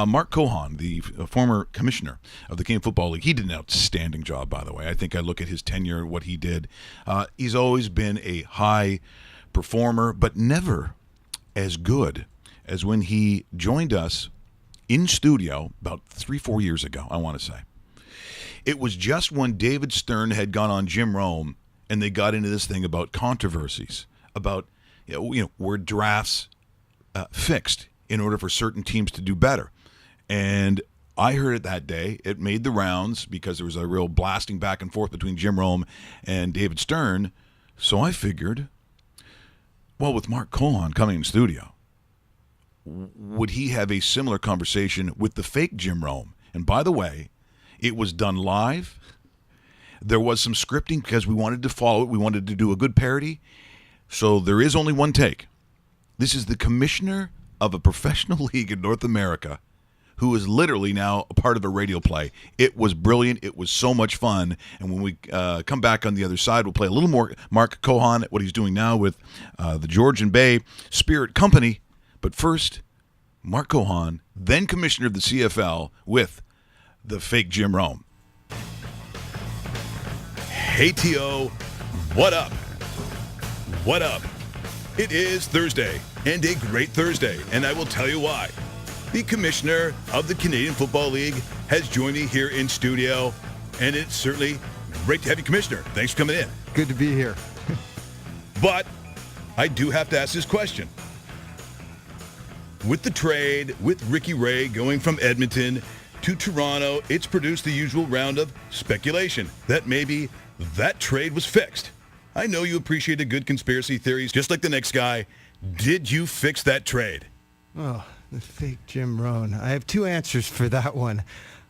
Mark Cohon, the former commissioner of the Canadian Football League, he did an outstanding job, by the way. I think I look at his tenure and what he did. He's always been a high performer, but never as good as when he joined us in studio about 3-4 years ago, I want to say. It was just when David Stern had gone on Jim Rome, and they got into this thing about controversies, about were drafts fixed in order for certain teams to do better. And I heard it that day. It made the rounds because there was a real blasting back and forth between Jim Rome and David Stern. So I figured, well, with Mark Cohon coming in studio, would he have a similar conversation with the fake Jim Rome? And by the way, it was done live. There was some scripting because we wanted to follow it. We wanted to do a good parody. So there is only one take. This is the commissioner of a professional league in North America who is literally now a part of a radio play. It was brilliant. It was so much fun. And when we come back on the other side, we'll play a little more Mark Cohon, what he's doing now with the Georgian Bay Spirit Company. But first, Mark Cohon, then commissioner of the CFL, with the fake Jim Rome. Hey, T.O., what up? What up? It is Thursday, and a great Thursday, and I will tell you why. The commissioner of the Canadian Football League has joined me here in studio, and it's certainly great to have you, Commissioner. Thanks for coming in. Good to be here. But I do have to ask this question. With the trade, with Ricky Ray going from Edmonton to Toronto, it's produced the usual round of speculation that maybe that trade was fixed. I know you appreciate a good conspiracy theories, just like the next guy. Did you fix that trade? Oh, the fake Jim Rohn. I have two answers for that one.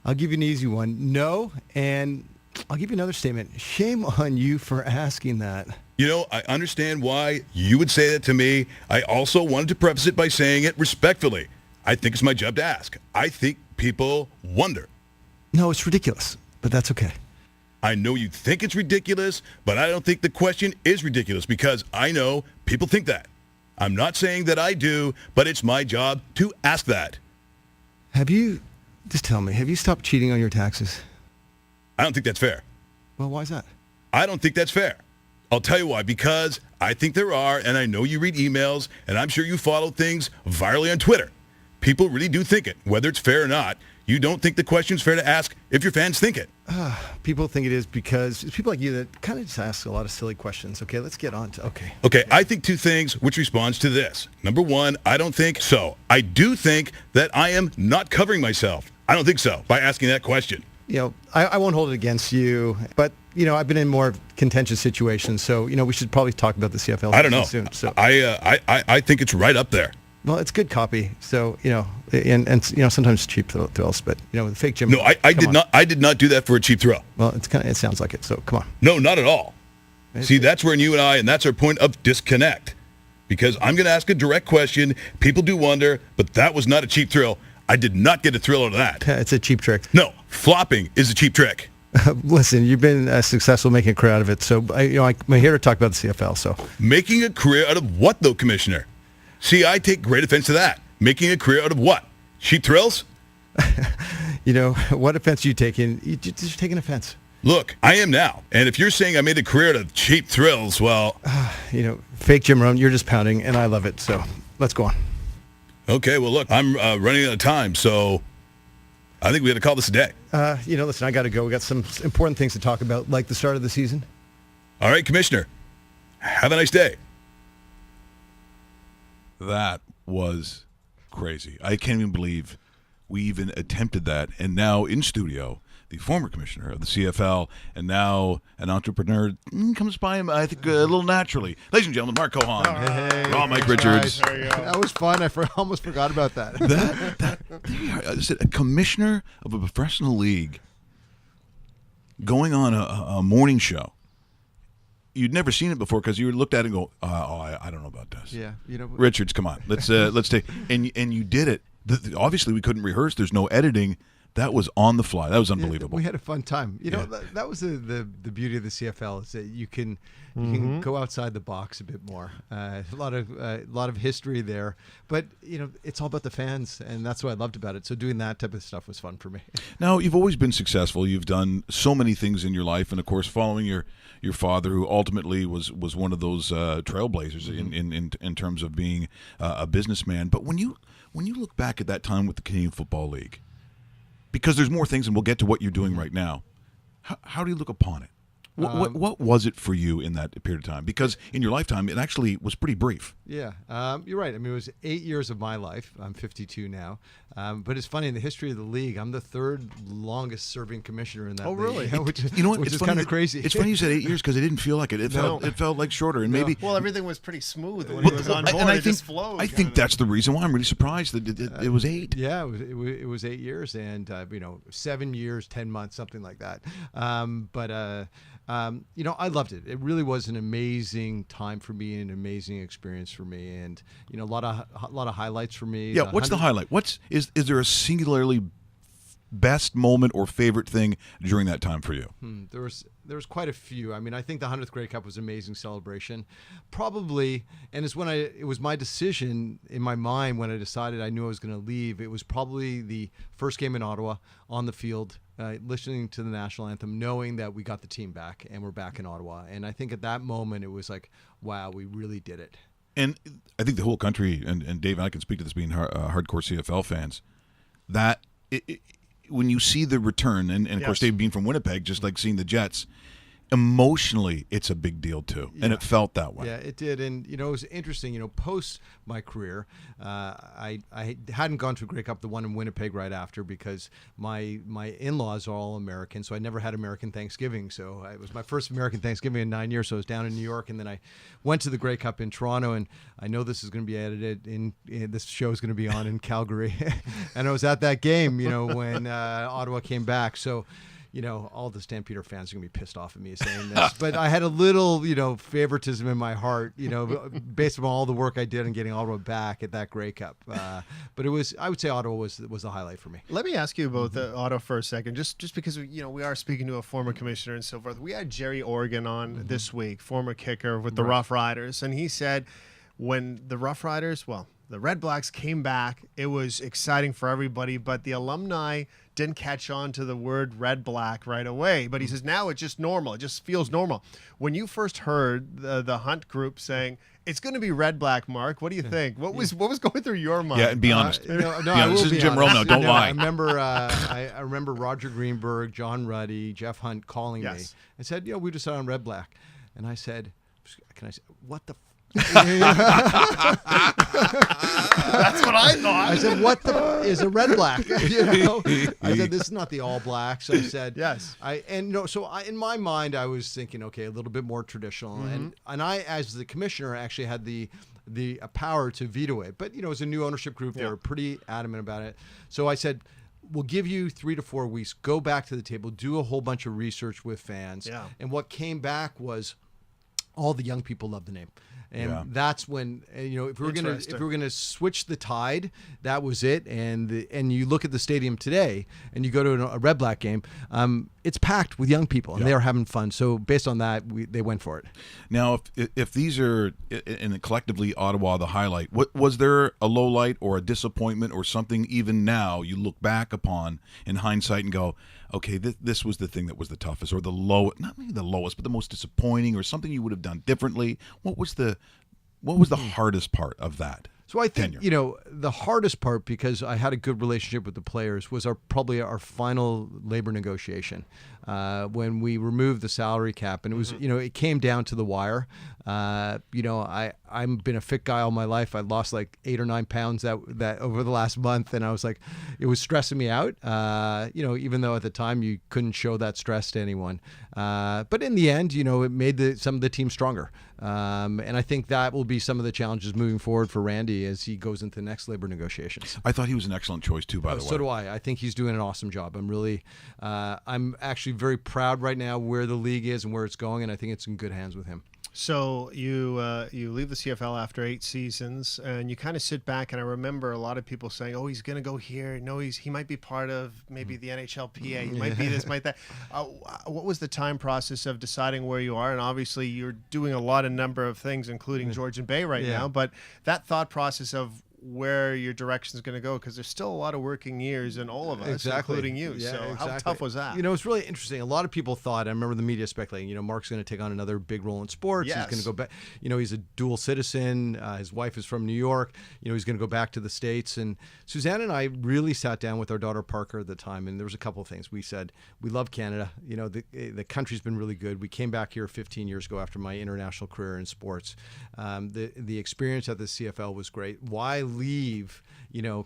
I'll give you an easy one. No, and I'll give you another statement. Shame on you for asking that. You know, I understand why you would say that to me. I also wanted to preface it by saying it respectfully. I think it's my job to ask. I think people wonder. No, it's ridiculous, but that's okay. I know you think it's ridiculous, but I don't think the question is ridiculous because I know people think that. I'm not saying that I do, but it's my job to ask that. Just tell me, have you stopped cheating on your taxes? I don't think that's fair. Well, why is that? I don't think that's fair. I'll tell you why, because I think there are, and I know you read emails, and I'm sure you follow things virally on Twitter. People really do think it, whether it's fair or not. You don't think the question's fair to ask if your fans think it. People think it is because it's people like you that kind of just ask a lot of silly questions. Okay, let's get on to, Okay, I think two things which responds to this. Number one, I don't think so. I do think that I am not covering myself. I don't think so by asking that question. You know, I won't hold it against you, but, you know, I've been in more contentious situations, so, you know, we should probably talk about the CFL I don't know. soon. So. I think it's right up there. Well, it's good copy. So, you know, and you know, sometimes cheap thrills, but, you know, the fake Jim. No, I did not do that for a cheap thrill. Well, it sounds like it. So come on. No, not at all. See, that's where you and I, and that's our point of disconnect. Because I'm going to ask a direct question. People do wonder, but that was not a cheap thrill. I did not get a thrill out of that. It's a cheap trick. No, flopping is a cheap trick. Listen, you've been successful making a career out of it. So, I'm here to talk about the CFL. So, making a career out of what, though, Commissioner? See, I take great offense to that. Making a career out of what? Cheap thrills? You know, what offense are you taking? You're taking offense. Look, I am now. And if you're saying I made a career out of cheap thrills, well... you know, fake Jim Rohn, you're just pounding, and I love it. So, let's go on. Okay, well, look, I'm running out of time, so I think we got to call this a day. You know, listen, I got to go. We got some important things to talk about, like the start of the season. All right, Commissioner. Have a nice day. That was crazy. I can't even believe we even attempted that. And now in studio, the former commissioner of the CFL and now an entrepreneur comes by him, I think, a little naturally. Ladies and gentlemen, Mark Cohon. Hey, Mike Richards. That was fun. I almost forgot about that. I said, a commissioner of a professional league going on a morning show. You'd never seen it before because you looked at it and go, I don't know about this. Yeah, you know. Richards, come on, let's take. And you did it. Obviously, we couldn't rehearse. There's no editing. That was on the fly. That was unbelievable. We had a fun time. You know, that was the beauty of the CFL is that you can go outside the box a bit more. A lot of history there, but you know, it's all about the fans, and that's what I loved about it. So doing that type of stuff was fun for me. Now, you've always been successful. You've done so many things in your life, and of course, following your father, who ultimately was one of those trailblazers in terms of being a businessman. But when you look back at that time with the Canadian Football League, because there's more things, and we'll get to what you're doing right now, how do you look upon it? What was it for you in that period of time? Because in your lifetime, it actually was pretty brief. Yeah, you're right. I mean, it was 8 years of my life. I'm 52 now. But it's funny, in the history of the league, I'm the third longest serving commissioner in that league. Oh, really? Which is, you know what? which It's is kind of funny crazy. It's funny you said 8 years because it didn't feel like it. It felt like shorter. And maybe. Well, everything was pretty smooth when he was on board. And I it just flowed. I think that's the reason why I'm really surprised that it was 8. Yeah, it was 8 years, and 7 years, 10 months, something like that. I loved it. It really was an amazing time for me, an amazing experience for me, and a lot of highlights for me. Yeah, what's the highlight? Is there a singularly best moment or favorite thing during that time for you? There was quite a few. I mean, I think the 100th Grey Cup was an amazing celebration. Probably, and it was my decision in my mind when I decided I knew I was going to leave. It was probably the first game in Ottawa on the field, listening to the national anthem, knowing that we got the team back and we're back in Ottawa. And I think at that moment it was like, wow, we really did it. And I think the whole country, and Dave and I can speak to this being hardcore CFL fans, that when you see the return, and of course Dave being from Winnipeg, just like seeing the Jets, emotionally it's a big deal too, and it felt that way. Yeah, it did, and it was interesting. Post my career, I hadn't gone to a Grey Cup, the one in Winnipeg right after, because my in-laws are all American, so I never had American Thanksgiving. So it was my first American Thanksgiving in 9 years. So I was down in New York, and then I went to the Grey Cup in Toronto, and I know this is going to be edited. This show is going to be on in Calgary, and I was at that game, when Ottawa came back. So. All the Stampeder fans are going to be pissed off at me saying this, but I had a little, favoritism in my heart, based on all the work I did in getting Ottawa back at that Grey Cup. But I would say Ottawa was the highlight for me. Let me ask you about the Ottawa for a second, just because, we are speaking to a former commissioner and so forth. We had Jerry Organ on this week, former kicker with the Rough Riders, and he said when the Rough Riders, the Red Blacks came back, it was exciting for everybody, but the alumni didn't catch on to the word red black right away. But he says now it's just normal. It just feels normal. When you first heard the Hunt group saying it's going to be red black, Mark, what do you think? What was going through your mind? Yeah, and be honest. This is Jim Rono. Don't lie. I remember Roger Greenberg, John Ruddy, Jeff Hunt calling me and said, we decided on red black, and I said, can I say what the. That's what I thought. I said, "What is a red black?" I said, "This is not the All Blacks." I said, "Yes." In my mind, I was thinking, okay, a little bit more traditional, and I, as the commissioner, actually had the power to veto it. But as a new ownership group, they were pretty adamant about it. So I said, we'll give you 3 to 4 weeks. Go back to the table, do a whole bunch of research with fans. Yeah. And what came back was all the young people love the name. And that's when if we were gonna switch the tide, that was it. And you look at the stadium today, and you go to a red black game, it's packed with young people, and they're having fun. So based on that, they went for it. Now, if these are in collectively Ottawa the highlight, was there a low light or a disappointment or something even now you look back upon in hindsight and go, okay, this was the thing that was the toughest, or the lowest, not maybe the lowest, but the most disappointing, or something you would have done differently? What was the hardest part of that? So I think, the hardest part, because I had a good relationship with the players, was probably our final labor negotiation when we removed the salary cap. And it was, it came down to the wire. I've been a fit guy all my life. I lost like 8 or 9 pounds that over the last month. And I was like, it was stressing me out, even though at the time you couldn't show that stress to anyone. But in the end, it made some of the team stronger. And I think that will be some of the challenges moving forward for Randy as he goes into the next labor negotiations. I thought he was an excellent choice too, by the way. So do I. I think he's doing an awesome job. I'm actually very proud right now where the league is and where it's going, and I think it's in good hands with him. So you leave the CFL after 8 seasons, and you kind of sit back. And I remember a lot of people saying, "Oh, he's going to go here. No, he might be part of maybe the NHLPA. He might be this, might that." What was the time process of deciding where you are? And obviously, you're doing a number of things, including Georgian Bay right now. But that thought process of where your direction is going to go, because there's still a lot of working years in all of us, including you. Yeah, so how tough was that? It's really interesting. A lot of people thought, I remember the media speculating, Mark's going to take on another big role in sports. Yes. He's going to go back. He's a dual citizen. His wife is from New York. He's going to go back to the States. And Suzanne and I really sat down with our daughter Parker at the time, and there was a couple of things. We said, we love Canada. The country's been really good. We came back here 15 years ago after my international career in sports. The experience at the CFL was great. Why leave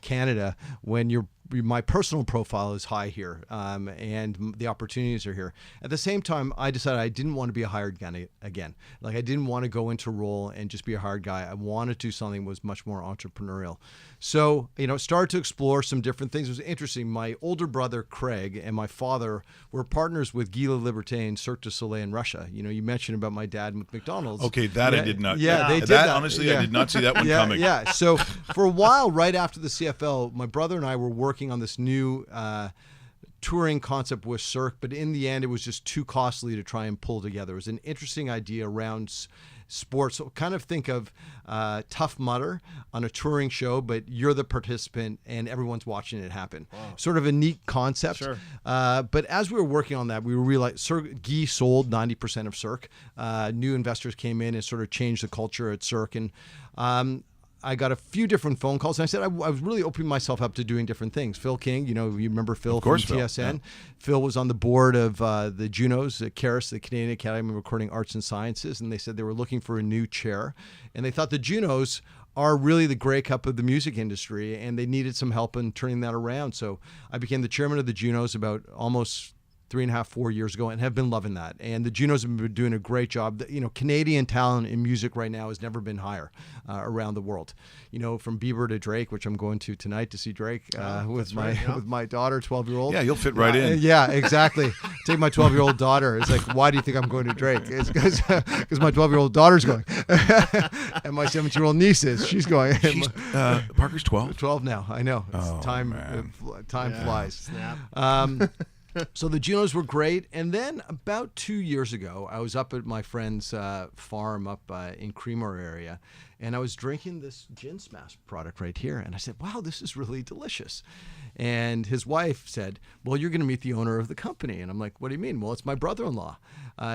Canada when my personal profile is high here, and the opportunities are here. At the same time, I decided I didn't want to be a hired guy again. Like, I didn't want to go into a role and just be a hired guy. I wanted to do something that was much more entrepreneurial. So, started to explore some different things. It was interesting. My older brother, Craig, and my father were partners with Guy Liberté and Cirque du Soleil in Russia. You mentioned about my dad with McDonald's. Okay, that I did not. Yeah, they did that. Honestly, I did not see that one coming. Yeah, so for a while, right after the CFL, my brother and I were working on this new touring concept with Cirque, but in the end, it was just too costly to try and pull together. It was an interesting idea around sports. So kind of think of Tough Mudder on a touring show, but you're the participant and everyone's watching it happen. Wow. Sort of a neat concept. Sure. But as we were working on that, we realized Guy sold 90% of Cirque. New investors came in and sort of changed the culture at Cirque. And I got a few different phone calls, and I said I was really opening myself up to doing different things. Phil King, you remember Phil from TSN. Yeah. Phil was on the board of the Junos, CARIS, the Canadian Academy of Recording Arts and Sciences, and they said they were looking for a new chair. And they thought the Junos are really the Grey Cup of the music industry, and they needed some help in turning that around. So I became the chairman of the Junos about almost 3.5, 4 years ago, and have been loving that. And the Junos have been doing a great job. Canadian talent in music right now has never been higher around the world. From Bieber to Drake, which I'm going to tonight to see Drake with my daughter, 12-year-old. Yeah, you'll fit right in. Yeah, exactly. Take my 12-year-old daughter. It's like, why do you think I'm going to Drake? It's because my 12-year-old daughter's going, and my 17-year-old niece is. She's going. Parker's 12. 12 now. I know. Time flies. Snap. So the Junos were great. And then about 2 years ago, I was up at my friend's farm up in Creemore area, and I was drinking this Gin Smash product right here. And I said, wow, this is really delicious. And his wife said, well, you're going to meet the owner of the company. And I'm like, what do you mean? Well, it's my brother-in-law.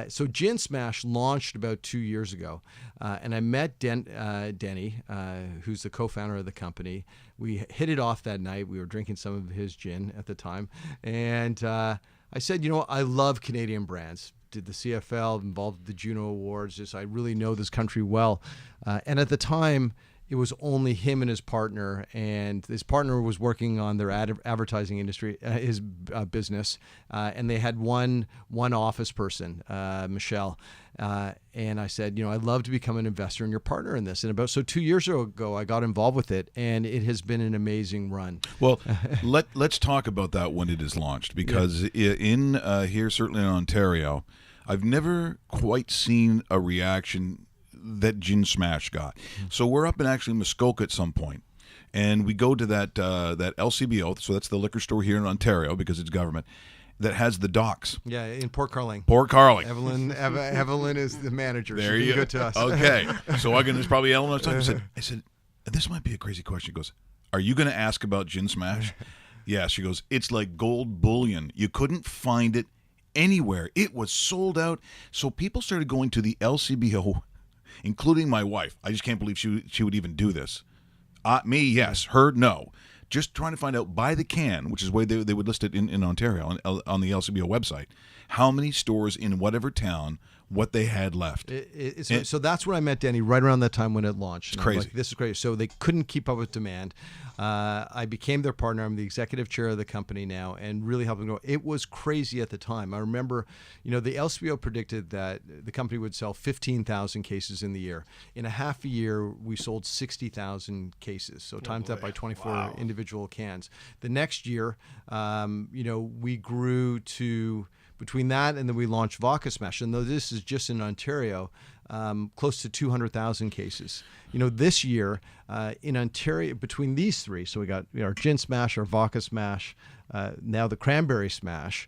So Gin Smash launched about 2 years ago. And I met Denny, who's the co-founder of the company. We hit it off that night. We were drinking some of his gin at the time. And I said, I love Canadian brands. Did the CFL, involved with the Juno Awards. I really know this country well. And at the time, it was only him and his partner, and his partner was working on their advertising industry, his business, and they had one office person, Michelle. And I said, I'd love to become an investor and your partner in this. And 2 years ago, I got involved with it, and it has been an amazing run. Well, let's talk about that when it is launched, because in here, certainly in Ontario, I've never quite seen a reaction that Gin Smash got. So we're up in actually Muskoka at some point, and we go to that LCBO, so that's the liquor store here in Ontario because it's government, that has the docks. Yeah, in Port Carling. Evelyn is the manager. There She's you go. Good to us. Okay. So there's probably Eleanor time. I said, this might be a crazy question. She goes, are you going to ask about Gin Smash? Yeah. She goes, it's like gold bullion. You couldn't find it anywhere. It was sold out. So people started going to the LCBO, including my wife. I just can't believe she would even do this. Me, yes. Her, no. Just trying to find out by the can, which is the way they would list it in Ontario on the LCBO website, how many stores in whatever town, what they had left. So that's when I met Denny, right around that time when it launched. It's crazy. Like, this is great. So they couldn't keep up with demand. I became their partner. I'm the executive chair of the company now, and really helping grow. It was crazy at the time. I remember, the LCBO predicted that the company would sell 15,000 cases in the year. In a half a year, we sold 60,000 cases. So times that by 24 individual cans. The next year, we grew to... Between that and then we launched Vodka Smash, and though this is just in Ontario, close to 200,000 cases. This year in Ontario, between these three, so we got our Gin Smash, our Vodka Smash, now the Cranberry Smash.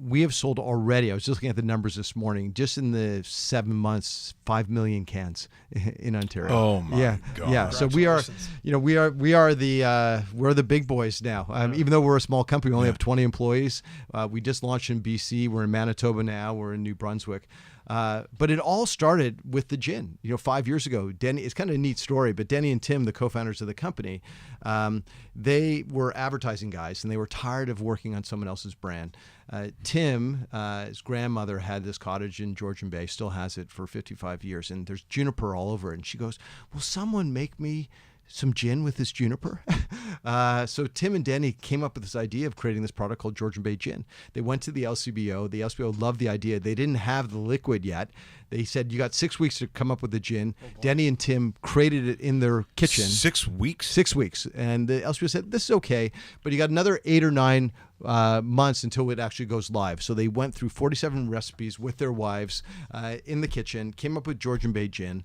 We have sold already, I was just looking at the numbers this morning, just in the 7 months, 5 million cans in Ontario. Oh my God. Yeah. So we're the big boys now. Even though we're a small company, we only have 20 employees. We just launched in BC. We're in Manitoba now. We're in New Brunswick. But it all started with the gin. 5 years ago, Denny, it's kind of a neat story, but Denny and Tim, the co-founders of the company, they were advertising guys and they were tired of working on someone else's brand. Tim, his grandmother had this cottage in Georgian Bay, still has it for 55 years, and there's juniper all over it. And she goes, will someone make me some gin with this juniper? So Tim and Denny came up with this idea of creating this product called Georgian Bay Gin. They went to the LCBO. The LCBO loved the idea. They didn't have the liquid yet. They said, you got 6 weeks to come up with the gin. Denny and Tim created it in their kitchen. 6 weeks? 6 weeks. And the LCBO said, this is okay, but you got another 8 or 9 months until it actually goes live. So they went through 47 recipes with their wives in the kitchen, came up with Georgian Bay Gin.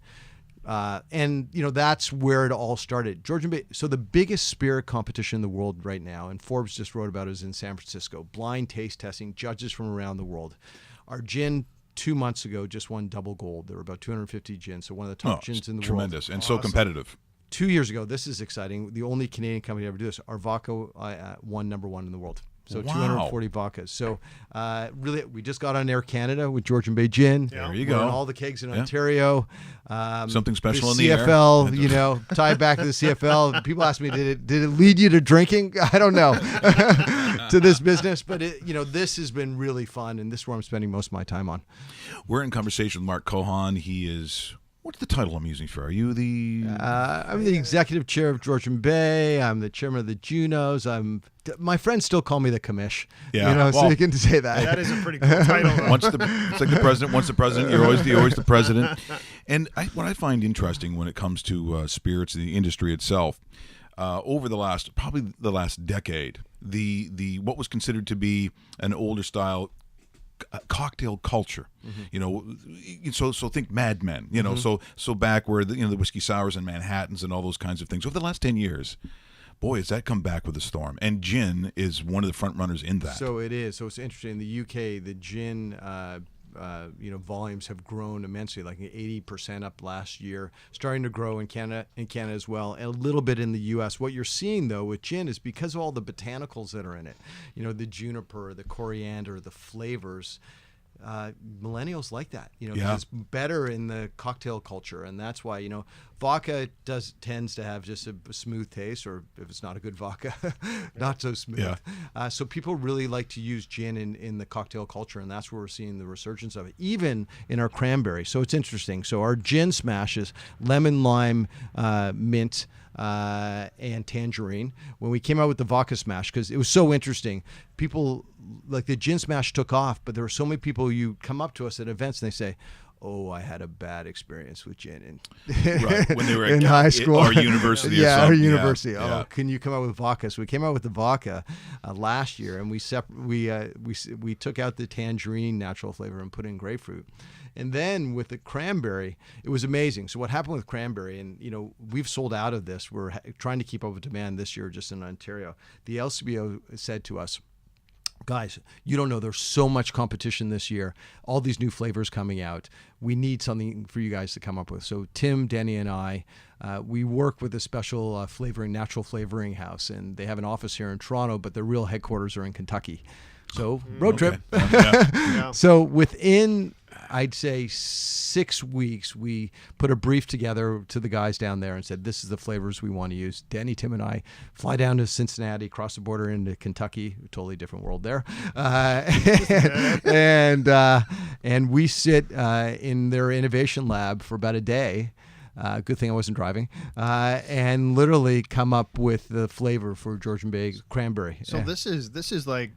And that's where it all started. Georgian Bay. So the biggest spirit competition in the world right now, and Forbes just wrote about it, is in San Francisco. Blind taste testing, judges from around the world. Our gin 2 months ago just won double gold. There were about 250 gins, so one of the top gins in the world. Tremendous and so competitive. 2 years ago, this is exciting. The only Canadian company to ever do this. Our vodka won number 1 in the world. So 240 vodkas. So really, we just got on Air Canada with Georgian Bay Gin. Yeah. There you go. We're on all the kegs in Ontario. Something special in the the CFL, air. tied back to the CFL. People ask me, did it lead you to drinking? I don't know. To this business, but this has been really fun, and this is where I'm spending most of my time on. We're in conversation with Mark Cohon. He is. What's the title I'm using for? Are you the? I'm the executive chair of Georgian Bay. I'm the chairman of the Junos. My friends still call me the commish. Yeah. So you can say that. That is a pretty cool title. It's like the president. Once the president, you're always the president. And what I find interesting when it comes to spirits, the industry itself, over the last decade, the what was considered to be an older style cocktail culture, so think Mad Men, so back where the whiskey sours and Manhattans and all those kinds of things. Over the last 10 years, boy, has that come back with a storm. And gin is one of the front runners in that. So it is. So it's interesting. In the UK, the gin volumes have grown immensely, like 80% up last year, starting to grow in Canada as well, and a little bit in the U.S. What you're seeing, though, with gin is because of all the botanicals that are in it, the juniper, the coriander, the flavors. Millennials like that, it's better in the cocktail culture, and that's why vodka tends to have just a smooth taste, or if it's not a good vodka, not so smooth. So people really like to use gin in the cocktail culture, and that's where we're seeing the resurgence of it, even in our cranberry. So it's interesting. So our gin smash is lemon, lime, mint, and tangerine. When we came out with the vodka smash, because it was so interesting, people like the gin smash took off, but there were so many people, you come up to us at events and they say, oh, I had a bad experience with gin when they were in high school, our university. Yeah, or our university. Yeah. Oh, can you come out with vodka? So we came out with the vodka last year, and we took out the tangerine natural flavor and put in grapefruit. And then with the cranberry, it was amazing. So what happened with cranberry, and we've sold out of this. We're trying to keep up with demand this year just in Ontario. The LCBO said to us, guys, you don't know, there's so much competition this year, all these new flavors coming out. We need something for you guys to come up with. So Tim, Denny, and I, we work with a special natural flavoring house, and they have an office here in Toronto, but their real headquarters are in Kentucky. So road trip. Yeah. So within, I'd say 6 weeks, we put a brief together to the guys down there and said, this is the flavors we want to use. Danny, Tim, and I fly down to Cincinnati, cross the border into Kentucky, totally different world there. And we sit in their innovation lab for about a day. Good thing I wasn't driving. And literally come up with the flavor for Georgian Bay cranberry. So this is like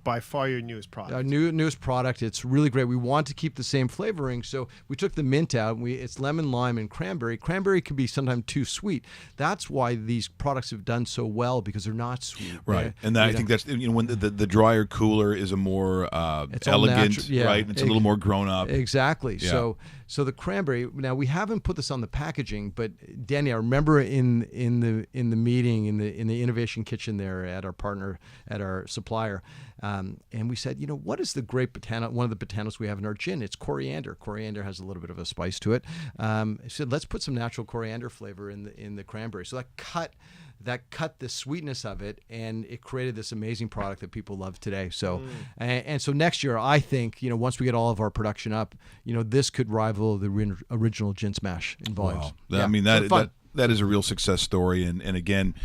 by far your newest product. Our newest product. It's really great. We want to keep the same flavoring, so we took the mint out. It's lemon, lime, and cranberry. Cranberry can be sometimes too sweet. That's why these products have done so well, because they're not sweet. Right, and I think that's when the drier cooler is a more elegant, right? It's a little more grown up. Exactly. Yeah. So the cranberry. Now we haven't put this on the packaging, but Danny, I remember in the meeting in the innovation kitchen there at our supplier, and we said, what is the great one of the botanicals we have in our gin? It's coriander. Coriander has a little bit of a spice to it. I said, let's put some natural coriander flavor in the cranberry. So that cut the sweetness of it, and it created this amazing product that people love today. So, and so next year, I think, once we get all of our production up, this could rival the original Gin Smash in volumes. Wow. Yeah. I mean, that is a real success story. And again,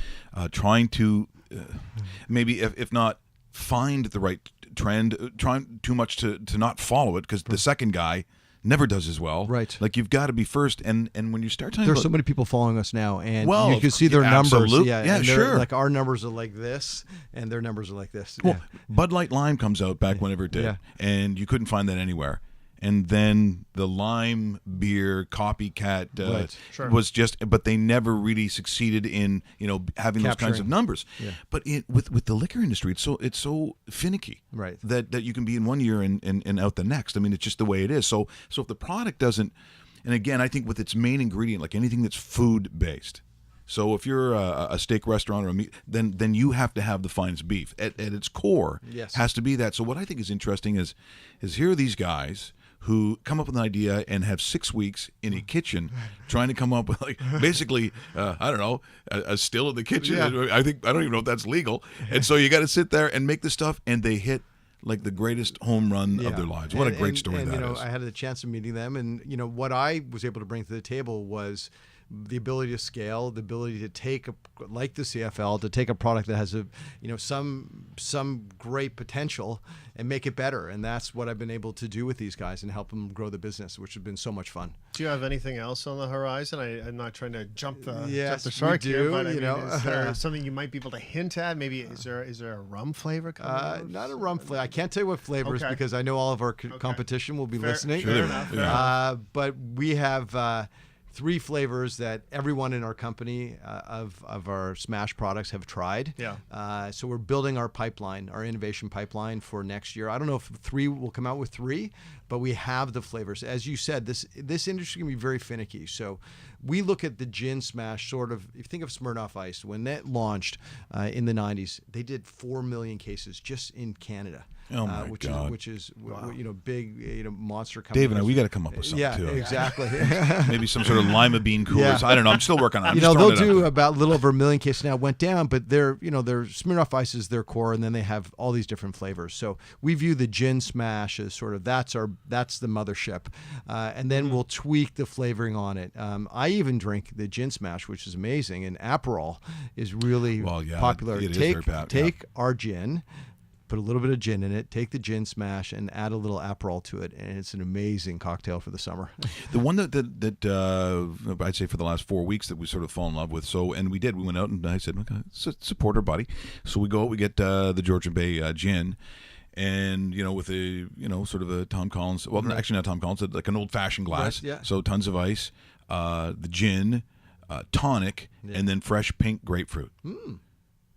trying to maybe, if not find the right trend, trying too much to not follow it, because the second guy never does as well. Right. Like, you've got to be first. And when you start talking There's so many people following us now, and you can see yeah, their numbers. absolutely. Yeah, Yeah, and sure. Like, our numbers are like this, and their numbers are like this. Well, Bud Light Lime comes out back whenever it did, Yeah. and you couldn't find that anywhere. And then the lime beer copycat Right. Sure. was just, but they never really succeeded in having those kinds of Capturing. numbers. Yeah. But with the liquor industry, it's so finicky, Right. That you can be in one year and out the next. I mean, it's just the way it is. So if the product doesn't, and again, I think with its main ingredient, like anything that's food based. So if you're a steak restaurant or a meat, then you have to have the finest beef at its core. Yes. Has to be that. So what I think is interesting is here are these guys who come up with an idea and have 6 weeks in a kitchen trying to come up with, like, basically, I don't know, a still in the kitchen. Yeah. I don't even know if that's legal. And so you got to sit there and make the stuff, and they hit like the greatest home run of their lives. What a great story that is. I had the chance of meeting them, and what I was able to bring to the table was the ability to scale, the ability to take like the CFL, to take a product that has some great potential and make it better. And that's what I've been able to do with these guys and help them grow the business, which has been so much fun. Do you have anything else on the horizon? I'm not trying to jump the shark we here, do, but is there uh, something you might be able to hint at? Maybe is there a rum flavor coming out? Not a rum flavor. I can't tell you what flavors Okay. because I know all of our competition will be listening. Fair enough. Yeah. But we have 3 flavors that everyone in our company of our Smash products have tried. Yeah. So we're building our pipeline, our innovation pipeline for next year. I don't know if 3 will come out with 3, but we have the flavors. As you said, this industry can be very finicky. So we look at the Gin Smash sort of, if you think of Smirnoff Ice, when that launched in the 90s, they did 4 million cases just in Canada. Oh my God. Which is big monster company. Dave and I, we got to come up with something too. Exactly. Maybe some sort of lima bean coolers. Yeah. I don't know. I'm still working on it. I'm just they'll throwing it out do there. about a little over 1 million cases now. Went down, but their Smirnoff Ice is their core, and then they have all these different flavors. So we view the Gin Smash as sort of that's the mothership, and then we'll tweak the flavoring on it. I even drink the Gin Smash, which is amazing, and Aperol is really popular. It is very popular. Take our gin. Put a little bit of gin in it, take the Gin Smash, and add a little Aperol to it, and it's an amazing cocktail for the summer. The one that I'd say for the last 4 weeks that we sort of fall in love with. So, and we did. We went out and I said, okay, support our buddy. So we go out, we get the Georgian Bay gin, and with a sort of a Tom Collins. Well, actually not Tom Collins, like an old fashioned glass. Right, yeah. So tons of ice, the gin, tonic, and then fresh pink grapefruit.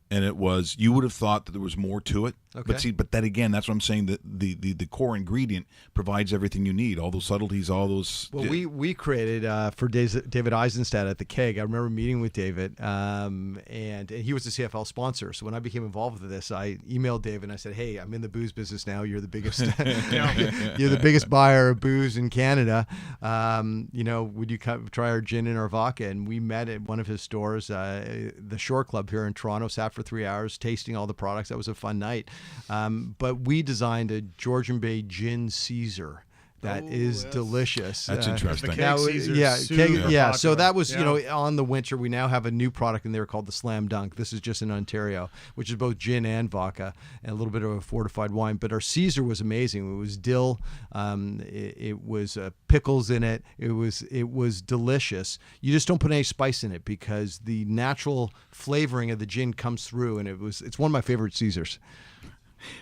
And it was, you would have thought that there was more to it. Okay. But that again, that's what I'm saying, that the core ingredient provides everything you need, all those subtleties, all those. Well, we created for David Eisenstadt at the Keg. I remember meeting with David, and he was the CFL sponsor. So when I became involved with this, I emailed David and I said, "Hey, I'm in the booze business now. You're the biggest, you're the biggest buyer of booze in Canada. Would you try our gin and our vodka?" And we met at one of his stores, the Shore Club here in Toronto. Sat for 3 hours tasting all the products. That was a fun night. But we designed a Georgian Bay Gin Caesar. that is yes. delicious. That's interesting. The cake Now, Caesar yeah, is super yeah. So popular. that was, Yeah. on the winter, we now have a new product in there called the Slam Dunk. This is just in Ontario, which is both gin and vodka and a little bit of a fortified wine. But our Caesar was amazing. It was dill. It was pickles in it. It was delicious. You just don't put any spice in it because the natural flavoring of the gin comes through, and it's one of my favorite Caesars.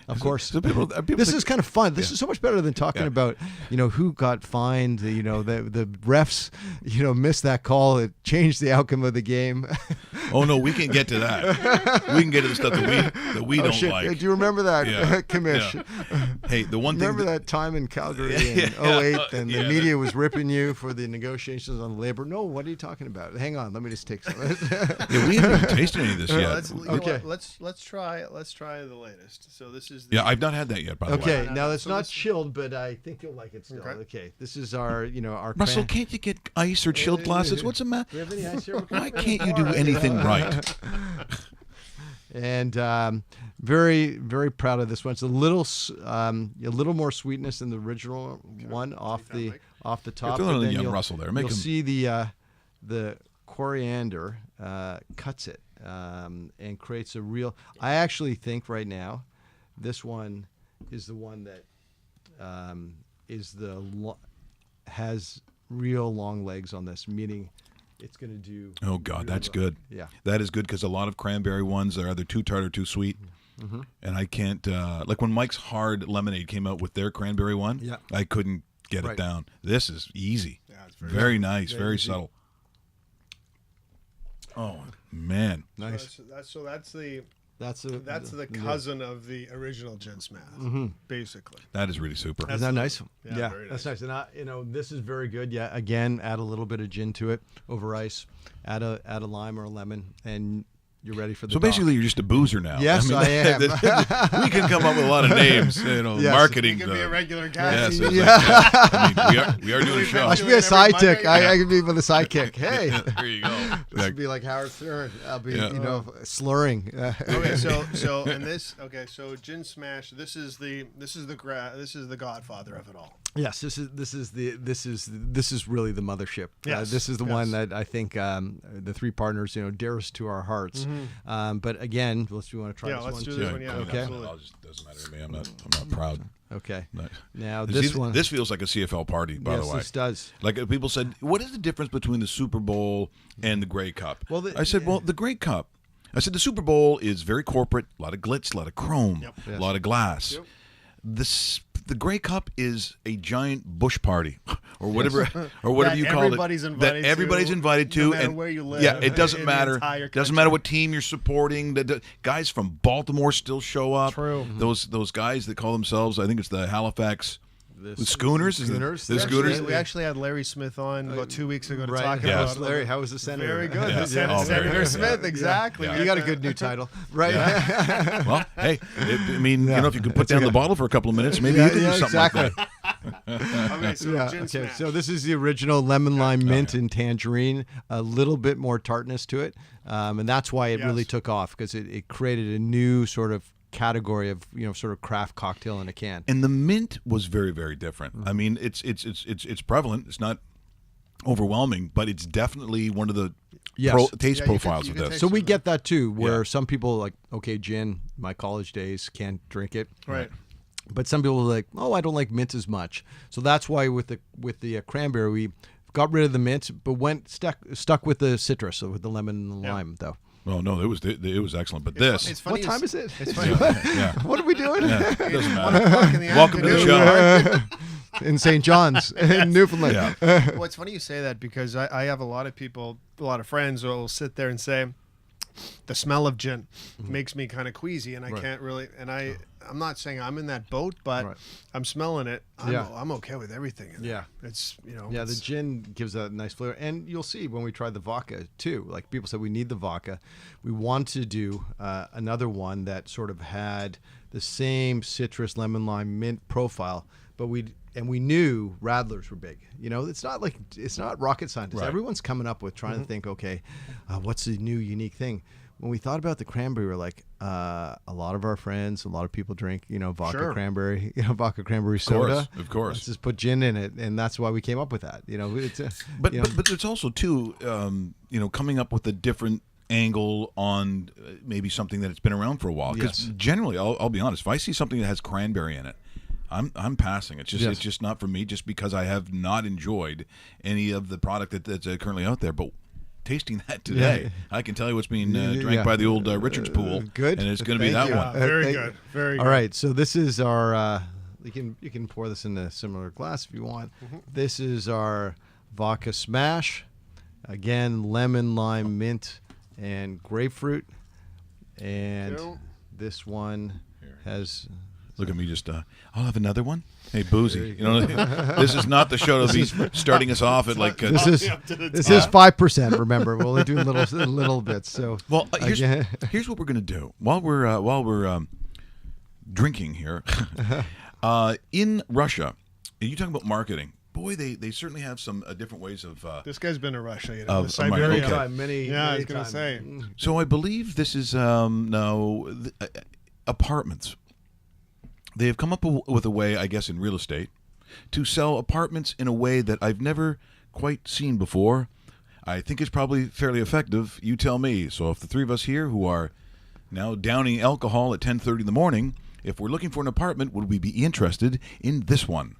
Of course, So people this is kind of fun. This is so much better than talking about, who got fined. The refs, missed that call. It changed the outcome of the game. Oh no, we can get to that. We can get to the stuff that we don't shit. like. Do you remember that, Yeah. Commish? Yeah. Hey, the one thing. Remember that time in Calgary in 08 and the media was ripping you for the negotiations on labor? No, what are you talking about? Hang on, let me just take some. Yeah, we haven't even tasted any of this yet. Okay. Let's try the latest. So this is. Yeah, I've not had that yet, by the way. Okay, now it's So not this- chilled, but I think you'll like it still. Okay, this is our, our. Russell, can't you get ice or chilled glasses? What's the matter? Do we have any ice here? Why can't you do anything right? And very, very proud of this one. It's a little more sweetness than the original one off the top. throwing but in then young you'll- Russell there. Make you'll him- see the coriander cuts it and creates a real. I actually think right now, this one is the one that has real long legs on this, meaning it's going to do. Oh God, really that's well. good. Yeah. That is good because a lot of cranberry ones are either too tart or too sweet. Mm-hmm. And I can't like when Mike's Hard Lemonade came out with their cranberry one. Yeah. I couldn't get Right. it down. This is easy. Yeah, it's very nice, Very very easy. subtle. Oh man, Nice. That's the That's the cousin of the original gin smash, basically. that is really super. Isn't that nice? Yeah, very that's nice. And this is very good. Yeah, again, add a little bit of gin to it over ice. Add a lime or a lemon, and you're ready for the. So dock. basically, you're just a boozer now. Yes, I am. We can come up with a lot of names, Yes. marketing. You can be a regular Yes, guy. I mean, we are doing a show. I should be a Every Monday. sidekick. I could be with a sidekick. Hey, There you go. this would be like Howard Stern. I'll be, Yeah. slurring. Okay, so and this. Okay, so gin smash. This is the godfather of it all. Yes, this is really the mothership. Yes, This is the yes. one that I think the three partners, dearest to our hearts. But again, let's do you want to try Yeah, this let's one do too? this one, yeah, Okay. absolutely. It just doesn't matter to me. I'm not proud. Okay. No. Now this one. This feels like a CFL party, by yes, the way. this does. Like people said, what is the difference between the Super Bowl and the Grey Cup? Well, I said, the Grey Cup. I said the Super Bowl is very corporate, a lot of glitz, a lot of chrome, Yes. a lot of glass. Yep. The Grey Cup is a giant bush party, or whatever, or whatever That you call it. everybody's invited That everybody's to, invited to, no matter and where you live yeah, it doesn't in the matter. entire Doesn't country. matter what team you're supporting. The guys from Baltimore still show up. True. Those guys that call themselves, I think it's the Halifax. The Schooners? Schooners. The Schooners? We actually had Larry Smith on about 2 weeks ago to Right. talk Yes. about Larry, how was the senator? Very good. Yeah. Senator, Oh, very Senator good. Smith, Yeah. exactly. Yeah. You got a good new title, right? Well, hey, if you could put down the bottle for a couple of minutes, maybe you could do something exactly. like that. Okay, so Yeah, gin okay. smash. So this is the original lemon lime mint and tangerine. A little bit more tartness to it, and that's why it really Yes. took off because it created a new sort of category of sort of craft cocktail in a can. And the mint was very, very different. I mean, it's prevalent. It's not overwhelming, but it's definitely one of the Yes. taste Yeah, profiles you of can this. taste So we get that too, where Yeah. some people like, okay, gin, my college days, can't drink it. Right. But some people are like, oh, I don't like mint as much. So that's why with the cranberry, we got rid of the mint, but stuck with the citrus, so with the lemon and the Yeah. lime, though. Oh no, it was excellent. But this, It's funny What time is it? It's funny. yeah, What are we doing? it doesn't 1 matter. o'clock in the Welcome to the afternoon. show. In St. John's, in Newfoundland. Yeah. Well, it's funny you say that because I have a lot of people, a lot of friends who will sit there and say, the smell of gin makes me kind of queasy, and I can't really. And I'm not saying I'm in that boat, but Right. I'm smelling it. Yeah. I'm okay with everything. In Yeah. there. It's Yeah, the it's- gin gives a nice flavor. And you'll see when we try the vodka, too. Like, people said we need the vodka. We want to do another one that sort of had the same citrus, lemon, lime, mint profile, but we knew Radlers were big. It's not rocket science. Right. Everyone's coming up with trying to think, okay, what's the new unique thing? when we thought about the cranberry, we're like, a lot of our friends, a lot of people drink, vodka Sure. cranberry, vodka cranberry soda. Of course. Let's just put gin in it, and that's why we came up with that. It's But it's also too, coming up with a different angle on maybe something that it's been around for a while. Because Yes. generally, I'll be honest, if I see something that has cranberry in it, I'm passing. It's just Yes. it's just not for me. Just because I have not enjoyed any of the product that's currently out there, but. Tasting that today, I can tell you what's being drank by the old Richards pool. Good. And it's going to be Thank that you. one. Very thank good. you. Very good. All right, so this is our. You can pour this in a similar glass if you want. This is our vodka smash. Again, lemon, lime, mint, and grapefruit. And Ew. this one has. Look at me just, I'll have another one. Hey, Boozy. This is not the show to be starting us off at like. This is 5%. Remember, we're only doing little bits. So Well, here's again- here's what we're gonna do while we're drinking here. In Russia, and you talk about marketing. Boy, they certainly have some different ways of. This guy's been to Russia, Of- the Siberia. okay. many. Yeah, I many was gonna times. say. So I believe this is apartments. They have come up with a way, I guess, in real estate, to sell apartments in a way that I've never quite seen before. I think it's probably fairly effective. You tell me. So if the three of us here who are now downing alcohol at 10:30 in the morning, if we're looking for an apartment, would we be interested in this one?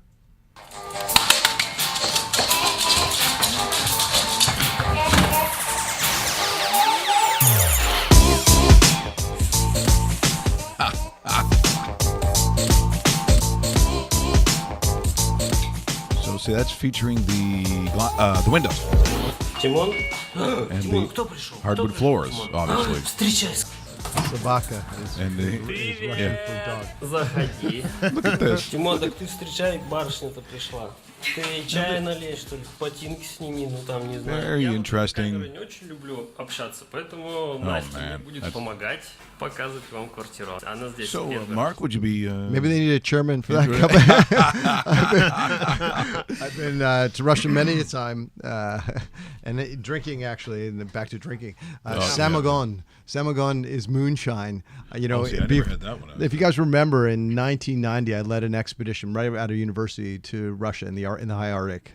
So see, that's featuring the windows Тимон? and Тимон, the кто пришел? hardwood Кто пришел, floors, Тимон? obviously. Встречай. The vodka is And the, Привет. dog. Заходи. look at this. Тимон, так ты встречай, барышня-то пришла. Ты чай налей, что ли, ботинки сними, ну там, не знаю. Very Я вот, interesting. как говорю, не очень люблю общаться, поэтому Настя мне man. будет That's- помогать показывать вам квартиру. Она здесь So, первая. Mark, would you be? Maybe they need a chairman for that Interesting. company. I've been to Russia many a time, and drinking actually, and then back to drinking. Samagon. Samagon is moonshine. see, I never had that one. If you guys remember, in 1990, I led an expedition right out of university to Russia in the high Arctic.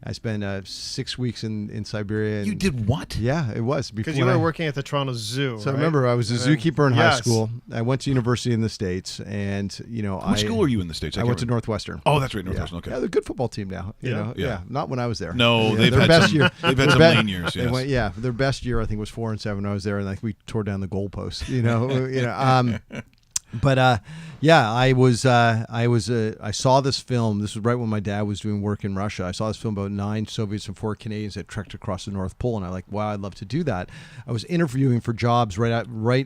I spent 6 weeks in Siberia. And, You did what? Yeah, it was Because before you I- were working at the Toronto Zoo. So I right? remember I was a And then- zookeeper in high Yes. school. I went to university in the States, and What school were you in the States? I can't went to remember. Northwestern. Oh, that's right, Northwestern. Yeah, Okay. they're a good football team now. You Yeah. know, Yeah. not when I was there. No, Yeah, they've their had best some- year. they've had their some lean years, they yes. went- their best year I think was 4-7. I was there, and like we tore down the goalposts. But I saw this film. This was right when my dad was doing work in Russia. I saw this film about 9 Soviets and 4 Canadians that trekked across the North Pole, and I like, wow, I'd love to do that. I was interviewing for jobs my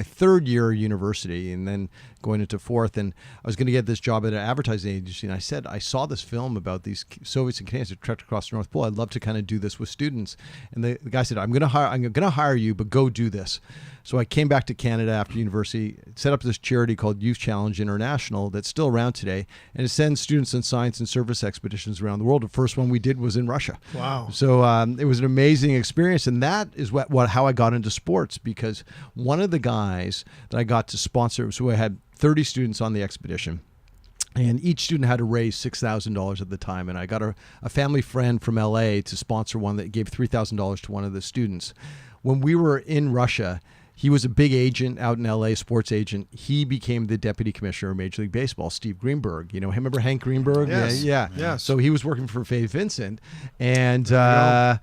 third year of university, and then going into fourth, and I was going to get this job at an advertising agency. And I said, I saw this film about these Soviets and Canadians that trekked across the North Pole. I'd love to kind of do this with students. And the guy said, I'm going to hire you, but go do this. So I came back to Canada after university, set up this charity called Youth Challenge International that's still around today, and it sends students on science and service expeditions around the world. The first one we did was in Russia. Wow. So it was an amazing experience, and that is how I got into sports, because one of the guys that I got to sponsor, so I had 30 students on the expedition, and each student had to raise $6,000 at the time. And I got a family friend from LA to sponsor one that gave $3,000 to one of the students. When we were in Russia, he was a big agent out in LA, sports agent. He became the deputy commissioner of Major League Baseball, Steve Greenberg. You know him, remember Hank Greenberg? Yes. Yeah. Yes. So he was working for Faye Vincent, and I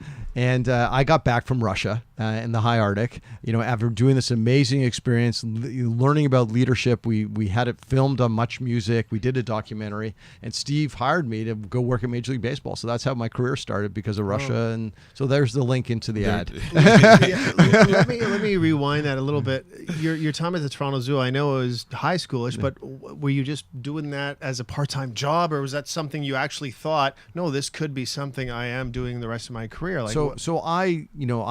got back from Russia in the high Arctic. After doing this amazing experience, learning about leadership, we had it filmed on Much Music. We did a documentary, and Steve hired me to go work at Major League Baseball. So that's how my career started, because of Russia. And so there's the link into the ad. Yeah, let me rewind that a little bit. Your time at the Toronto Zoo, I know it was high schoolish, but were you just doing that as a part-time job, or was that something you actually thought, no, this could be something I am doing the rest of my career? Like, So I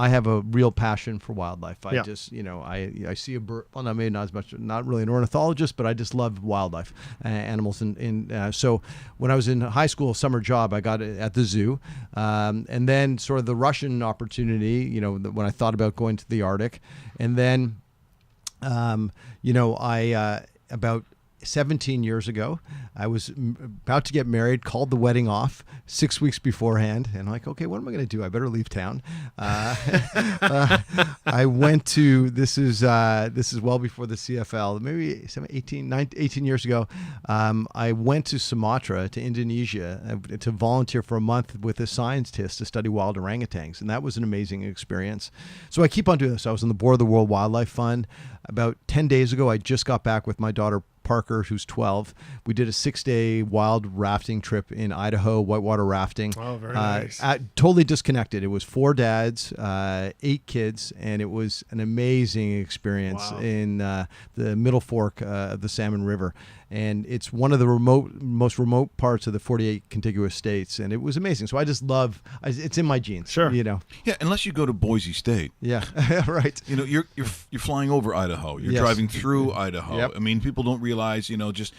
have a real passion for wildlife. I Yeah. just, I see a bird. Well, maybe not as much. Not really an ornithologist, but I just love wildlife, animals. So when I was in high school, summer job, I got it at the zoo, and then sort of the Russian opportunity. When I thought about going to the Arctic, and then, about 17 years ago, I was about to get married, called the wedding off 6 weeks beforehand, and I'm like, okay, what am I going to do? I better leave town. I went to, this is well before the CFL, maybe 18 years ago. I went to Sumatra, to Indonesia, to volunteer for a month with a scientist to study wild orangutans, and that was an amazing experience. So I keep on doing this. I was on the board of the World Wildlife Fund. About 10 days ago, I just got back with my daughter Parker, who's 12. We did a 6-day wild rafting trip in Idaho, whitewater rafting. Oh, very nice. Totally disconnected. It was 4 dads, 8 kids, and it was an amazing experience in the Middle Fork of the Salmon River. And it's one of the most remote parts of the 48 contiguous states, and it was amazing. So I just love. It's in my genes. Sure. Yeah, unless you go to Boise State. Yeah, right. You're flying over Idaho. You're Yes. driving through Idaho. Yep. I mean, people don't realize, just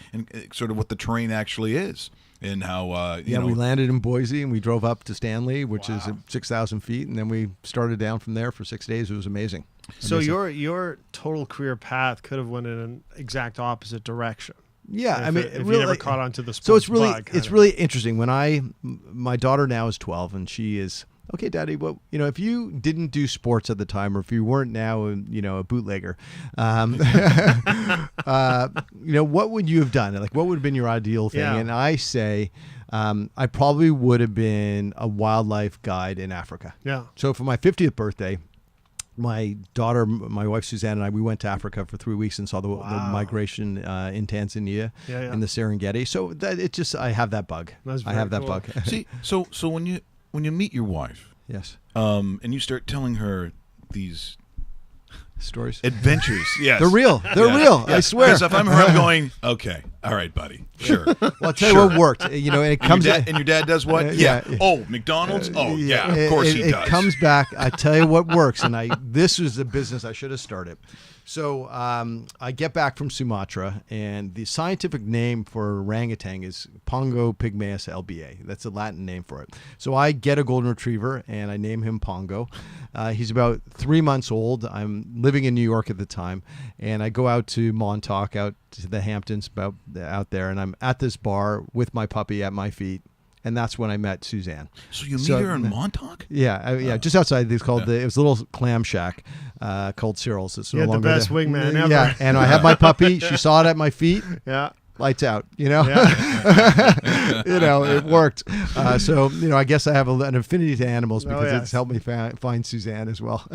sort of what the terrain actually is and how, we landed in Boise and we drove up to Stanley, which is at 6,000 feet, and then we started down from there for 6 days. It was amazing. So your total career path could have went in an exact opposite direction. Yeah, If you never caught onto the sports so it's really bug, really interesting. When my daughter now is 12 and she is okay, Daddy. Well, if you didn't do sports at the time, or if you weren't now, a bootlegger, what would you have done? Like, what would have been your ideal thing? Yeah. And I say, I probably would have been a wildlife guide in Africa. Yeah. So for my 50th birthday, my daughter, my wife Suzanne, and I, we went to Africa for 3 weeks and saw the migration in Tanzania in the Serengeti. So that I have that bug. That's I have very that cool. bug. See, so when you meet your wife, Yes. and you start telling her these Stories. adventures, yes, They're real. They're real. I swear. Because if I'm her, I'm going, okay, all right, buddy, sure. Well, I'll tell you what worked. And it comes. And your dad does what? Yeah. Oh, McDonald's? Oh, yeah, of course he does. It comes back. I tell you what works, and this was the business I should have started. So I get back from Sumatra, and the scientific name for orangutan is Pongo pygmaeus lba. That's a Latin name for it. So I get a golden retriever, and I name him Pongo. He's about 3 months old. I'm living in New York at the time, and I go out to Montauk, out to the Hamptons, out there, and I'm at this bar with my puppy at my feet. And that's when I met Suzanne. So you meet her in Montauk? Yeah, just outside. It's called it was a little clam shack called Cyril's. It's no the longer best there. wingman ever. Yeah, and I had my puppy. She saw it at my feet. Yeah. Lights out. Yeah. It worked. So I guess I have an affinity to animals because yes. it's helped me find Suzanne as well.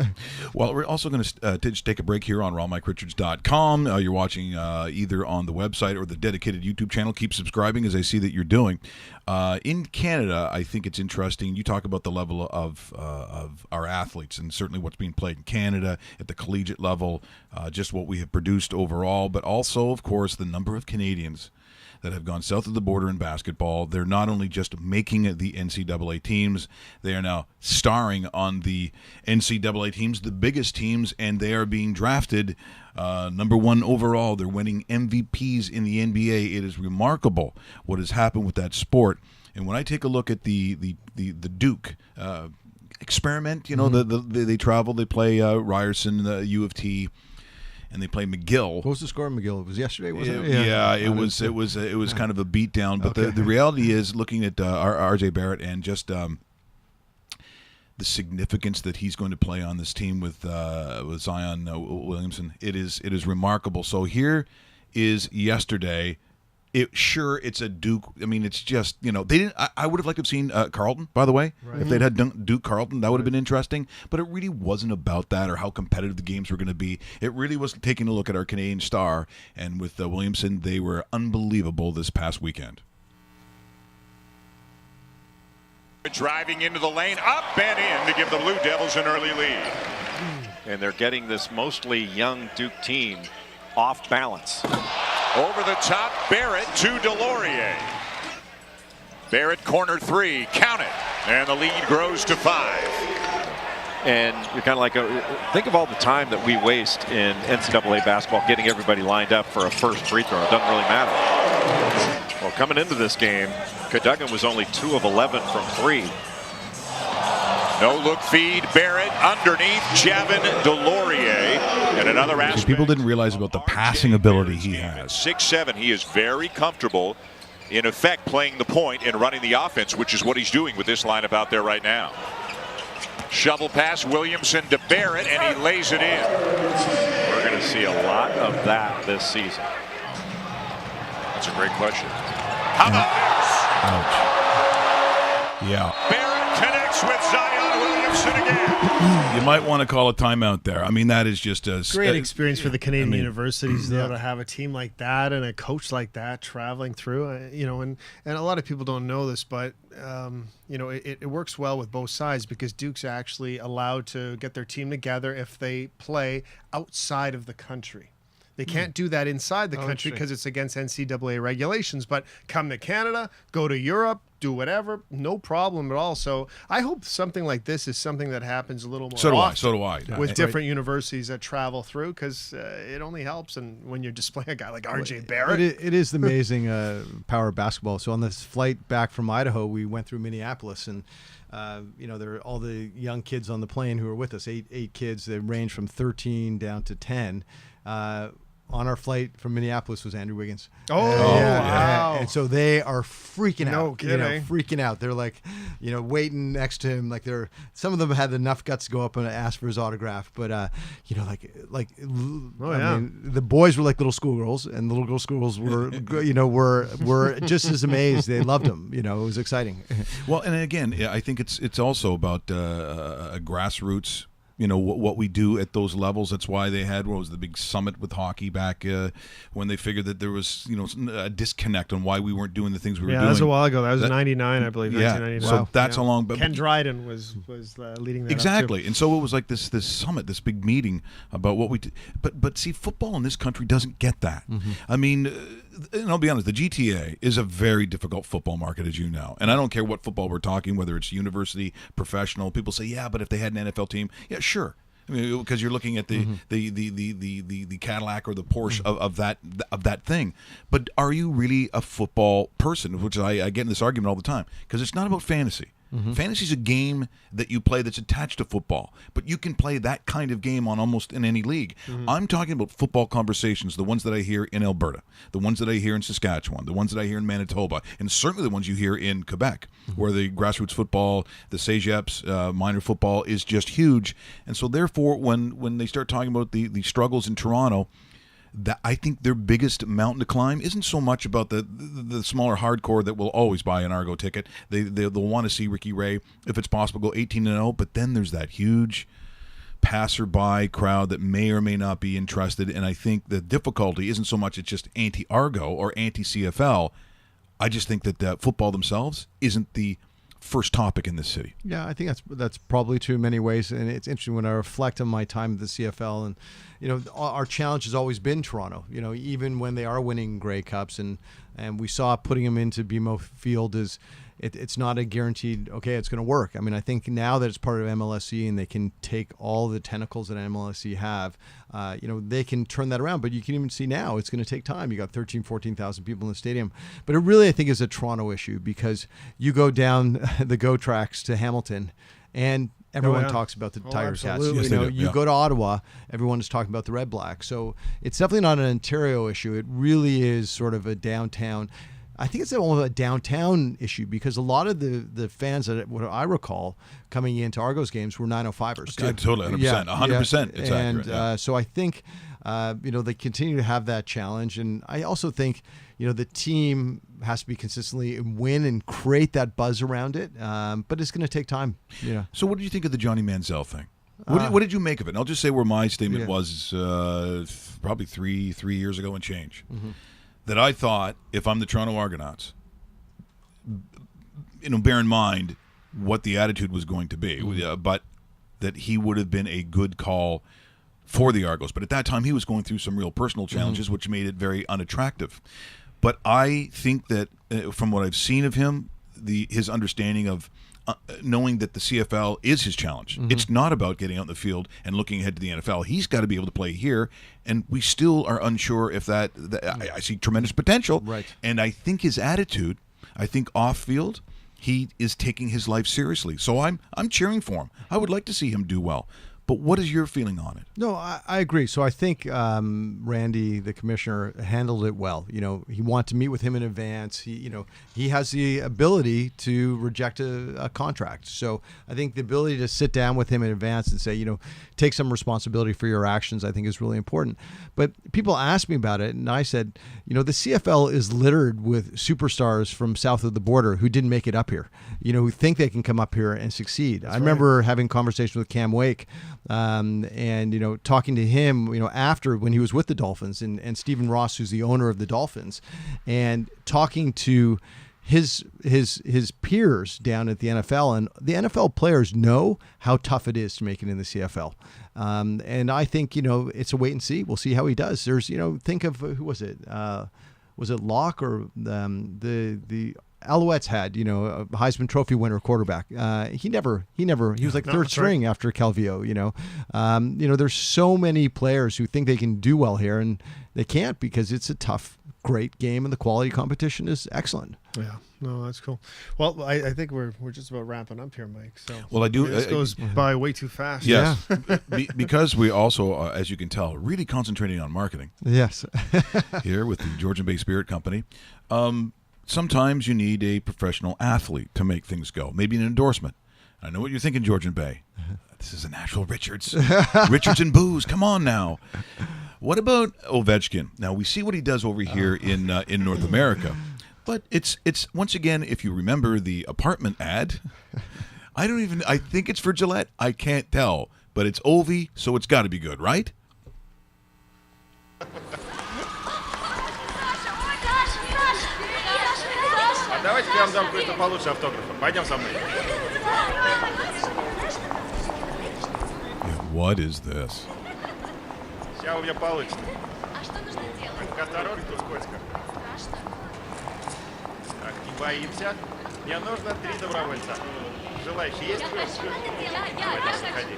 Well, we're also going to just take a break here on ronmikeRichards.com. You're watching either on the website or the dedicated YouTube channel. Keep subscribing, as I see that you're doing. In Canada, I think it's interesting. You talk about the level of our athletes and certainly what's being played in Canada at the collegiate level, just what we have produced overall, but also, of course, the number of Canadians that have gone south of the border in basketball. They're not only just making the NCAA teams, they are now starring on the NCAA teams, the biggest teams, and they are being drafted number 1 overall. They're winning MVPs in the NBA. It is remarkable what has happened with that sport. And when I take a look at the Duke experiment, they travel, they play Ryerson, the U of T, and they play McGill. What was the score in McGill? It was yesterday, wasn't it? Yeah, it was kind of a beatdown. But the reality is, looking at RJ Barrett and just the significance that he's going to play on this team with Zion Williamson, it is remarkable. So here is yesterday. It's a Duke. I mean, it's just, they didn't. I would have liked to have seen Carleton, by the way. Right. If they'd had Duke Carleton, that would have been interesting. But it really wasn't about that or how competitive the games were going to be. It really was taking a look at our Canadian star. And with Williamson, they were unbelievable this past weekend. Driving into the lane, up and in to give the Blue Devils an early lead. And they're getting this mostly young Duke team off balance. Over the top, Barrett to Delorier. Barrett corner 3, count it, and the lead grows to 5. And you're kind of like, think of all the time that we waste in NCAA basketball getting everybody lined up for a first free throw. It doesn't really matter. Well, coming into this game, Cadogan was only 2 of 11 from 3. No look feed, Barrett underneath, Javin Delorier, and another aspect. People didn't realize about the passing ability he has. 6'7", he is very comfortable, in effect, playing the point and running the offense, which is what he's doing with this lineup out there right now. Shovel pass, Williamson to Barrett, and he lays it in. We're going to see a lot of that this season. That's a great question. How about this? Ouch. Yeah. Barrett connects with Zion Williamson again. You might want to call a timeout there. I mean, that is just a great experience for the Canadian universities, though, to have a team like that and a coach like that traveling through. And a lot of people don't know this, but it works well with both sides because Duke's actually allowed to get their team together if they play outside of the country. They can't do that inside the country because it's against NCAA regulations. But come to Canada, go to Europe, do whatever, no problem at all. So I hope something like this is something that happens a little more often. So do I. With different universities that travel through, because it only helps. And when you're displaying a guy like R.J. Barrett. It is the amazing power of basketball. So on this flight back from Idaho, we went through Minneapolis, and there are all the young kids on the plane who were with us, eight kids. They range from 13 down to 10. On our flight from Minneapolis was Andrew Wiggins. Wow. And so they are freaking out. No kidding. Freaking out. They're like, waiting next to him. Like some of them had enough guts to go up and ask for his autograph. But, I mean, the boys were like little schoolgirls, and the little schoolgirls were just as amazed. They loved him. It was exciting. Well, and again, I think it's also about a grassroots. What we do at those levels. That's why they had the big summit with hockey back when they figured that there was a disconnect on why we weren't doing the things we were doing. Yeah, that was a while ago. That was 99, I believe. Yeah, 1999. so that's how long. But Ken Dryden was leading that exactly, up too. And so it was like this summit, this big meeting about what we did. But see, football in this country doesn't get that. Mm-hmm. I mean, and I'll be honest, the GTA is a very difficult football market, as you know. And I don't care what football we're talking, whether it's university, professional. People say, yeah, but if they had an NFL team, yeah, sure. I mean, because you're looking at the Cadillac or the Porsche of that thing. But are you really a football person? Which I get in this argument all the time, because it's not about fantasy. Mm-hmm. Fantasy is a game that you play that's attached to football, but you can play that kind of game on almost in any league. Mm-hmm. I'm talking about football conversations, the ones that I hear in Alberta, the ones that I hear in Saskatchewan, the ones that I hear in Manitoba, and certainly the ones you hear in Quebec, where the grassroots football, the CEGEPs, minor football is just huge. And so therefore, when they start talking about the struggles in Toronto, that I think their biggest mountain to climb isn't so much about the smaller hardcore that will always buy an Argo ticket. They'll want to see Ricky Ray, if it's possible, go 18-0. But then there's that huge passerby crowd that may or may not be interested. And I think the difficulty isn't so much it's just anti-Argo or anti-CFL. I just think that football themselves isn't the first topic in this city. Yeah, I think that's probably true in many ways, and it's interesting when I reflect on my time at the CFL, and our challenge has always been Toronto. Even when they are winning Grey Cups, and we saw putting them into BMO Field is it's not a guaranteed it's going to work. I mean, I think now that it's part of MLSE and they can take all the tentacles that MLSE have, they can turn that around. But you can even see now it's going to take time. You got 14,000 people in the stadium, but it really I think is a Toronto issue, because you go down the GO tracks to Hamilton and everyone talks about the Tiger Cats. You go to Ottawa, everyone is talking about the Red Black. So it's definitely not an Ontario issue. It really is sort of a downtown. I think it's a downtown issue, because a lot of the fans that what I recall coming into Argos games were 905ers. Totally, 100%. 100%. It's and accurate, so I think they continue to have that challenge, and I also think the team has to be consistently win and create that buzz around it. But it's going to take time. So what did you think of the Johnny Manziel thing? What did you make of it? And I'll just say where my statement was probably three years ago and change. Mm-hmm. That I thought, if I'm the Toronto Argonauts, bear in mind what the attitude was going to be, but that he would have been a good call for the Argos. But at that time, he was going through some real personal challenges, which made it very unattractive. But I think that from what I've seen of him, his understanding of knowing that the CFL is his challenge. It's not about getting out in the field and looking ahead to the NFL. He's got to be able to play here, and we still are unsure if that I see tremendous potential. Right. And I think his attitude, I think off field, he is taking his life seriously. So I'm cheering for him. I would like to see him do well. But what is your feeling on it? No, I agree. So I think Randy, the commissioner, handled it well. He wanted to meet with him in advance. He has the ability to reject a contract. So I think the ability to sit down with him in advance and say, take some responsibility for your actions, I think is really important. But people asked me about it, and I said, the CFL is littered with superstars from south of the border who didn't make it up here, who think they can come up here and succeed. I remember having conversations with Cam Wake, and talking to him after when he was with the Dolphins, and Stephen Ross, who's the owner of the Dolphins, and talking to his peers down at the NFL, and the NFL players know how tough it is to make it in the CFL. And I think it's a wait and see. We'll see how he does. There's think of who was it? Was it Locke or the Alouettes had, a Heisman Trophy winner quarterback. He was like third string after Calvillo, there's so many players who think they can do well here, and they can't because it's a tough, great game, and the quality competition is excellent. Yeah, no, that's cool. Well, I think we're just about wrapping up here, Mike. So well, I do. This goes by way too fast. Yes, because we also, as you can tell, really concentrating on marketing. Yes, here with the Georgian Bay Spirit Company. Sometimes you need a professional athlete to make things go. Maybe an endorsement. I know what you're thinking, Georgian Bay. This is a natural Richards. Richards and booze. Come on now. What about Ovechkin? Now, we see what he does over here in North America. But it's once again, if you remember the apartment ad, I think it's for Gillette. I can't tell. But it's Ovi, so it's got to be good, right? Давайте я вам дам кое-что получше автографа. Пойдем со мной. What is this? Сейчас у меня получится. Только осторожно, тут скользко. Так, не боимся. Мне нужно 3 добровольца. Желающие есть? Давайте, заходи.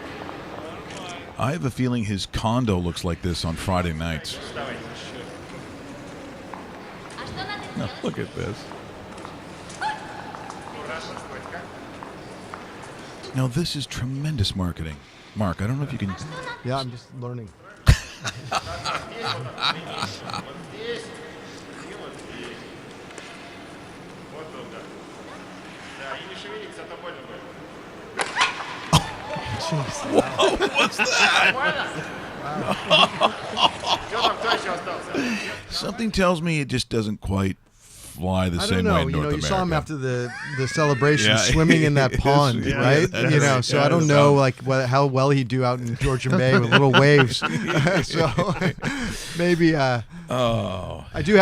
I have a feeling his condo looks like this on Friday nights. Now, look at this. Now, this is tremendous marketing. Mark, I don't know if you can... Yeah, I'm just learning. Whoa, what's that? Something tells me it just doesn't quite fly the same way in North America. You saw him after the celebration Yeah. swimming in that pond, Yeah, right? that's So right. I don't know how well he'd do out in Georgian Bay with little waves. So maybe I do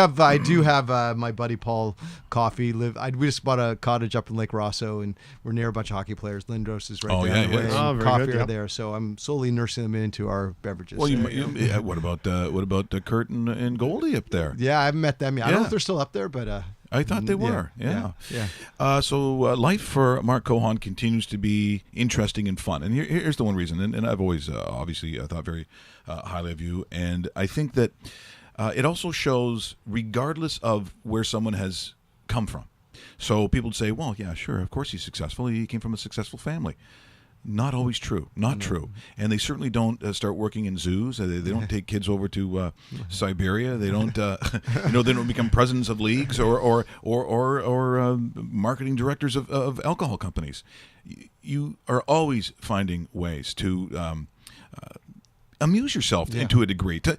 have my buddy Paul Coffey we just bought a cottage up in Lake Rosso, and we're near a bunch of hockey players. Lindros is right there. yeah, on the way, yeah. and very Coffey good, are yep. there, so I'm slowly nursing them into our beverages. Well, what about Kurt and Goldie up there? Yeah, I haven't met them yet. I don't know Yeah. if they're still up there, but I thought they were. Yeah. yeah. So life for Mark Cohon continues to be interesting and fun. And here's the one reason. And I've always obviously thought very highly of you. And I think that it also shows, regardless of where someone has come from. So people would say, well, yeah, sure, of course he's successful. He came from a successful family. Not always true. Not true. And they certainly don't start working in zoos. They don't take kids over to Siberia. They don't, they don't become presidents of leagues or marketing directors of alcohol companies. You are always finding ways to amuse yourself to a degree, to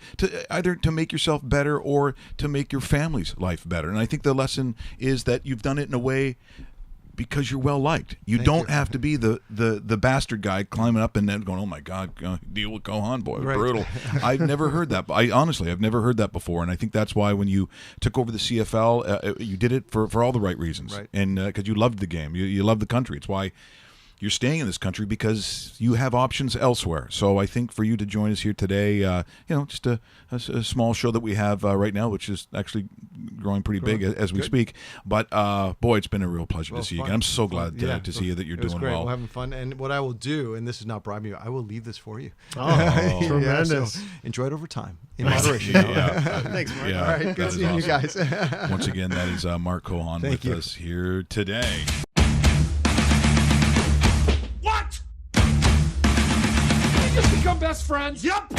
either to make yourself better or to make your family's life better. And I think the lesson is that you've done it in a way because you're well liked. You don't have to be the bastard guy climbing up and then going, oh my God, deal with Cohon, boy, Right. brutal. I've never heard that. I've never heard that before. And I think that's why when you took over the CFL, you did it for all the right reasons. Right. And because you loved the game, you loved the country. It's why you're staying in this country because you have options elsewhere. So I think for you to join us here today, just a small show that we have right now, which is actually growing pretty big as we speak. But boy, it's been a real pleasure to see you again. I'm so glad to see you that you're doing great. well. We're having fun. And what I will do, and this is not bribing you, I will leave this for you. Oh, tremendous. So enjoy it over time in moderation. Thanks, Mark. Yeah, All right, good seeing you guys. Once again, that is Mark Cohon with us here today. What? We just become best friends? Yup.